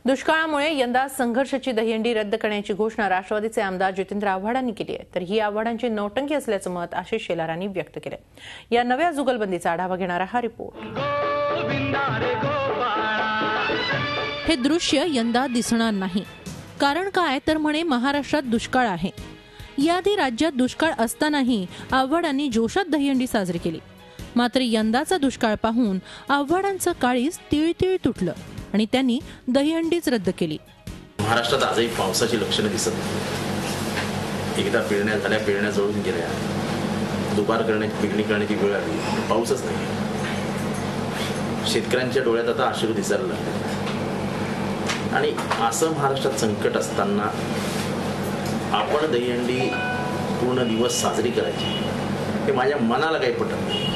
दुष्काळामुळे यंदा संघर्षाची दहीहंडी रद्द करण्याची घोषणा राष्ट्रवादीचे आमदार जितेंद्र आव्हाडांनी केली आहे। तर ही आव्हाडांची नौटंकी असल्याचं मत आशिष शेलारांनी व्यक्त केलं। या नव्या जुगलबंदीचा आढावा घेणारा हा रिपोर्ट। हे दृश्य यंदा दिसणार नाही। कारण काय तर म्हणे महाराष्ट्रात दुष्काळ आहे। याआधी राज्यात दुष्काळ असतानाही आव्हाडांनी जोशात दहीहंडी साजरी केली। मात्र यंदाचा दुष्काळ पाहून आव्हाडांचं काळीज तिळतिळ तुटलं आणि त्यांनी दहीहंडीच रद्द केली। महाराष्ट्रात आजही पावसाची लक्षणं दिसत नाही। एकदा पेरण्या झाल्या, पेरण्या जळून गेल्या, दुबार करण्याची पेरणी करण्याची वेळ आली, पाऊसच नाही। शेतकऱ्यांच्या डोळ्यात आता अश्रू दिसायला लागले आणि असं महाराष्ट्रात संकट असताना आपण दहीहंडी पूर्ण दिवस साजरी करायची हे माझ्या मनाला काही पटत नाही।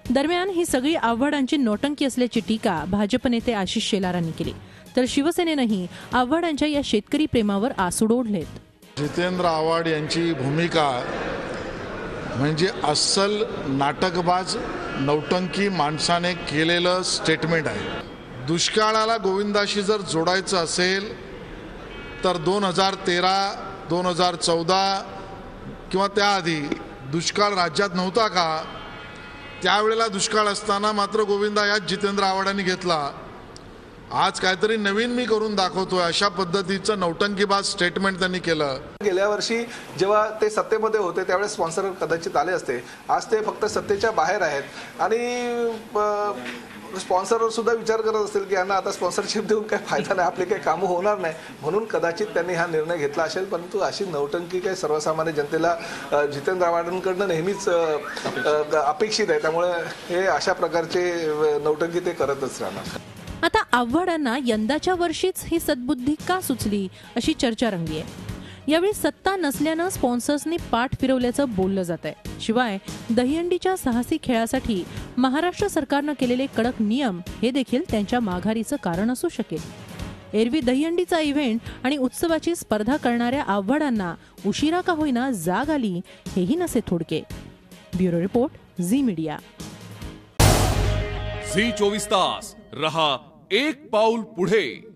दरम्यान ही सगळी आव्हाडांची नौटंकी असल्याची टीका भाजप नेते आशिष शेलारांनी केली। तर शिवसेनेनंही आव्हाडांच्या या शेतकरी प्रेमावर आसूड ओढलेत। जितेंद्र आव्हाड यांची भूमिका म्हणजे अस्सल नाटकबाज नौटंकी माणसाने केलेलं स्टेटमेंट आहे। दुष्काळाला गोविंदाशी जर जोडायचं असेल तर 2013, 2014 किंवा त्याआधी दुष्काळ राज्यात नव्हता का? त्यावेळेला दुष्काळ असताना मात्र गोविंदा याच जितेंद्र आव्हाडांनी घेतला। आज काहीतरी नवीन मी करून दाखवतोय अशा पद्धतीचं नौटंकीबाज स्टेटमेंट त्यांनी केलं। गेल्या वर्षी जेव्हा ते सत्तेमध्ये होते त्यावेळेस स्पॉन्सर कदाचित आले असते। आज ते फक्त सत्तेच्या बाहेर आहेत आणि स्पॉन्सरवर सुद्धा विचार करत असतील की यांना आता स्पॉन्सरशिप देऊन काही फायदा नाही, आपले काही कामं होणार नाही, म्हणून कदाचित त्यांनी हा निर्णय घेतला असेल। परंतु अशी नौटंकी काही सर्वसामान्य जनतेला जितेंद्र आव्हाडांकडून नेहमीच अपेक्षित आहे। त्यामुळे हे अशा प्रकारचे नौटंकी ते करतच राहणार। आता आव्हाडांना यंदाच्या वर्षीच ही सद्बुद्धी का सुचली अशी चर्चा रंगली आहे। यावेळी सत्ता नसल्यानं स्पॉन्सर्सनी पाठ फिरवल्याचं बोललं जात आहे। शिवाय दहीहंडीच्या साहसी खेळासाठी महाराष्ट्र सरकारनं केलेले कडक नियम हे देखील त्यांच्या माघारीचं कारण असू शकेल। एरवी दहीहंडीचा इव्हेंट आणि उत्सवाची स्पर्धा करणाऱ्या आव्हाडांना उशिरा का होईना जाग आली हेही नसे थोडके। Bureau report, Zee media. Zee 24 तास रहा एक पाऊल पुढे।